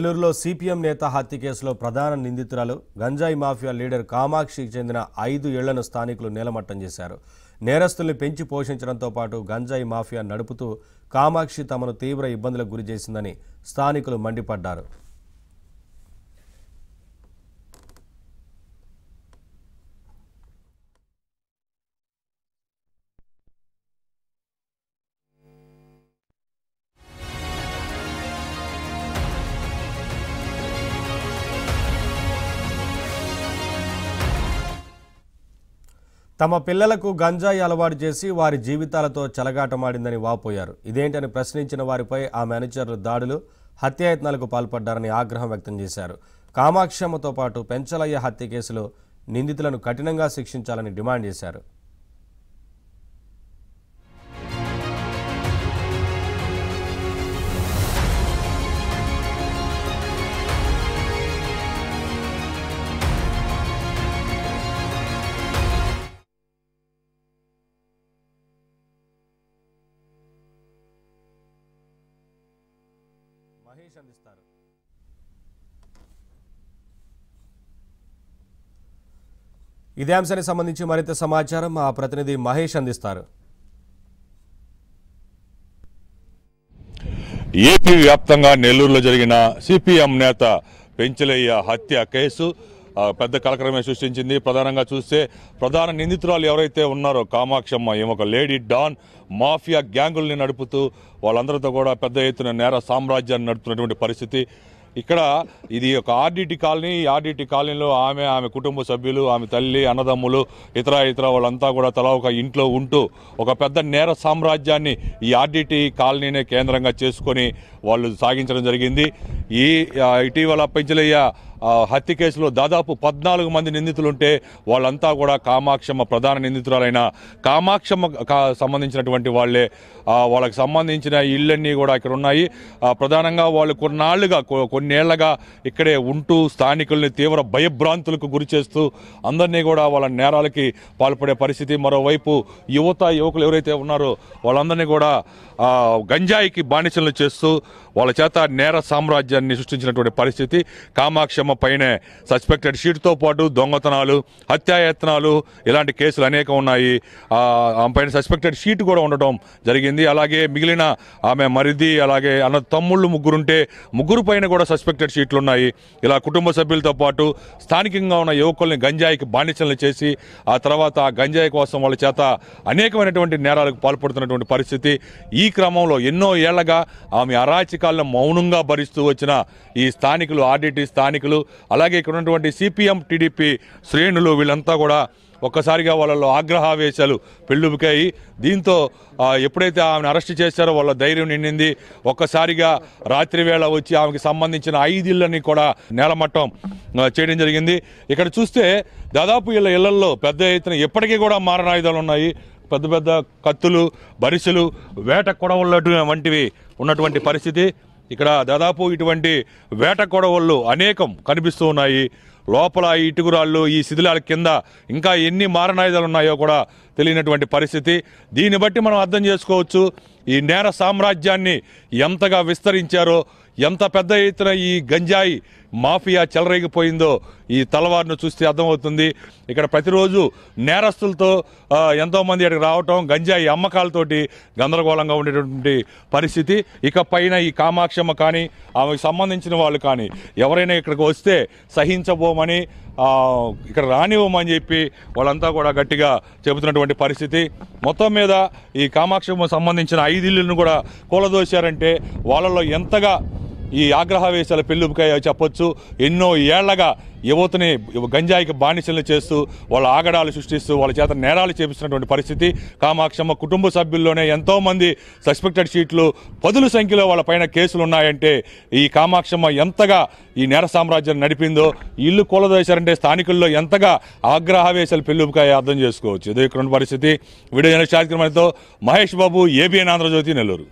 నెల్లూరులో సిపిఎం నేత హత్య కేసులో ప్రధాన నిందితురాలు గంజాయి మాఫియా లీడర్ కామాక్షికి చెందిన 5 ఏళ్లను స్థానికులు నేలమట్టం చేశారు. నేరస్తుల్ని పెంచి పోషించడంతో పాటు గంజాయి మాఫియా నడుపుతూ కామాక్షి తమను తీవ్ర ఇబ్బందులకు గురిచేసిందని స్థానికులు మండిపడ్డారు. తమ పిల్లలకు గంజాయి అలవాటు చేసి వారి జీవితాలతో చెలగాటమాడిందని వాపోయారు. ఇదేంటని ప్రశ్నించిన వారిపై ఆమె అనుచరులు దాడులు, హత్యాయత్నాలకు పాల్పడ్డారని ఆగ్రహం వ్యక్తం చేశారు. కామాక్షమ్మతో పాటు పెంచలయ్య హత్య కేసులో నిందితులను కఠినంగా శిక్షించాలని డిమాండ్ చేశారు. మహేష్ అందిస్తారు. ఇదే అంశానికి సంబంధించి మరింత సమాచారం మా ప్రతినిధి మహేష్ అందిస్తారు. ఏపీ వ్యాప్తంగా నెల్లూరులో జరిగిన సిపిఎం నేత పెంచలయ్య హత్య కేసు పెద్ద కలకలమే సృష్టించింది. ప్రధానంగా చూస్తే ప్రధాన నిందితురాలు ఎవరైతే ఉన్నారో కామాక్షమ్మ, ఈమె ఒక లేడీ డాన్ మాఫియా గ్యాంగుల్ని నడుపుతూ వాళ్ళందరితో కూడా పెద్ద ఎత్తున నేర సామ్రాజ్యాన్ని నడుపుతున్నటువంటి పరిస్థితి. ఇక్కడ ఇది ఒక ఆర్డిటి కాలనీ. ఈ ఆర్డిటి కాలనీలో ఆమె కుటుంబ సభ్యులు, ఆమె తల్లి, అన్నదమ్ములు, ఇతర వాళ్ళంతా కూడా తలా ఒక ఇంట్లో ఉంటూ ఒక పెద్ద నేర సామ్రాజ్యాన్ని ఈ ఆర్డిటి కాలనీనే కేంద్రంగా చేసుకొని వాళ్ళు సాగించడం జరిగింది. ఇటీవల పెంచలయ్య హత్య కేసులో దాదాపు 14 మంది నిందితులుంటే వాళ్ళంతా కూడా కామాక్షమ్మ ప్రధాన నిందితురాలైన కామాక్షమ్మ సంబంధించినటువంటి వాళ్ళే. వాళ్ళకి సంబంధించిన ఇళ్ళన్నీ కూడా ఇక్కడ ఉన్నాయి. ప్రధానంగా వాళ్ళు కొన్నేళ్లుగా ఇక్కడే ఉంటూ స్థానికుల్ని తీవ్ర భయభ్రాంతులకు గురి చేస్తూ అందరినీ కూడా వాళ్ళ నేరాలకి పాల్పడే పరిస్థితి. మరోవైపు యువకులు ఎవరైతే ఉన్నారో వాళ్ళందరినీ కూడా గంజాయికి బానిసలు చేస్తూ వాళ్ళ చేత నేర సామ్రాజ్యాన్ని సృష్టించినటువంటి పరిస్థితి. కామాక్షమ్మ పైనే సస్పెక్టెడ్ షీట్తో పాటు దొంగతనాలు, హత్యాయత్నాలు ఇలాంటి కేసులు అనేకం ఉన్నాయి. ఆమె పైన సస్పెక్టెడ్ షీట్ కూడా ఉండటం జరిగింది. అలాగే మిగిలిన ఆమె మరిది, అలాగే అన్న తమ్ముళ్ళు ముగ్గురుంటే ముగ్గురు పైన కూడా సస్పెక్టెడ్ షీట్లు ఉన్నాయి. ఇలా కుటుంబ సభ్యులతో పాటు స్థానికంగా ఉన్న యువకుల్ని గంజాయికి బానిసలు చేసి ఆ తర్వాత ఆ గంజాయి కోసం వాళ్ళ చేత అనేకమైనటువంటి నేరాలకు పాల్పడుతున్నటువంటి పరిస్థితి. ఈ క్రమంలో ఎన్నో ఏళ్లగా ఆమె అరాచకాలను మౌనంగా భరిస్తూ వచ్చిన ఈ స్థానికులు, ఆర్డిటి స్థానికులు, అలాగే ఇక్కడ ఉన్నటువంటి సిపిఎం టీడీపీ శ్రేణులు వీళ్ళంతా కూడా ఒక్కసారిగా వాళ్ళలో ఆగ్రహావేశాలు పెళ్ళుబికాయి. దీంతో ఎప్పుడైతే ఆమెను అరెస్ట్ చేశారో వాళ్ళ ధైర్యం నిండింది. ఒక్కసారిగా రాత్రి వేళ వచ్చి ఆమెకి సంబంధించిన 5 ఇళ్లని కూడా నేలమట్టం చేయడం జరిగింది. ఇక్కడ చూస్తే దాదాపు ఇళ్లలో పెద్ద ఎత్తున ఎప్పటికీ కూడా మారణాయుధాలు ఉన్నాయి. పెద్ద పెద్ద కత్తులు, బరిసెలు, వేట కొడవళ్ళు వంటివి ఉన్నటువంటి పరిస్థితి. ఇక్కడ దాదాపు ఇటువంటి వేట కొడవళ్ళు అనేకం కనిపిస్తూ ఉన్నాయి. లోపల ఈ ఇటుకురాళ్ళు, ఈ శిథిలాల కింద ఇంకా ఎన్ని మారణాయుధాలు ఉన్నాయో కూడా తెలియనటువంటి పరిస్థితి. దీన్ని బట్టి మనం అర్థం చేసుకోవచ్చు ఈ నేర సామ్రాజ్యాన్ని ఎంతగా విస్తరించారో, ఎంత పెద్ద ఎత్తున ఈ గంజాయి మాఫియా చెలరేగిపోయిందో ఈ తలవారును చూస్తే అర్థమవుతుంది. ఇక్కడ ప్రతిరోజు నేరస్తులతో ఎంతోమంది ఇక్కడికి రావటం, గంజాయి అమ్మకాలతోటి గందరగోళంగా ఉండేటువంటి పరిస్థితి. ఇక పైన ఈ కామాక్షమ్మ కానీ ఆమెకు సంబంధించిన వాళ్ళు కానీ ఎవరైనా ఇక్కడికి వస్తే సహించబోమని, ఇక్కడ రానివ్వమని చెప్పి వాళ్ళంతా కూడా గట్టిగా చెబుతున్నటువంటి పరిస్థితి. మొత్తం మీద ఈ కామాక్షమ్మ సంబంధించిన 5 ఇళ్లను కూడా కూలదోశారంటే వాళ్ళలో ఎంతగా ఈ ఆగ్రహవేశాల పెళ్ళుబికాయ చెప్పొచ్చు. ఎన్నో ఏళ్లగా యువతని గంజాయికి బానిసలు చేస్తూ వాళ్ళ ఆగడాలు సృష్టిస్తూ వాళ్ళ చేత నేరాలు చేపిస్తున్నటువంటి పరిస్థితి. కామాక్షమ్మ కుటుంబ సభ్యుల్లోనే ఎంతోమంది సస్పెక్టెడ్ షీట్లు, 10ల సంఖ్యలో వాళ్ళ పైన కేసులు ఉన్నాయంటే ఈ కామాక్షమ్మ ఎంతగా ఈ నేర సామ్రాజ్యాన్ని నడిపిందో, ఇల్లు కూలదోశారంటే స్థానికుల్లో ఎంతగా ఆగ్రహవేశాలు పెళ్ళుబికాయ అర్థం చేసుకోవచ్చు. ఇదే ఇక్కడ పరిస్థితి. వీడియో జర్నలిస్ట్ కార్యక్రమంతో మహేష్ బాబు, ఏబిఎన్ ఆంధ్రజ్యోతి, నెల్లూరు.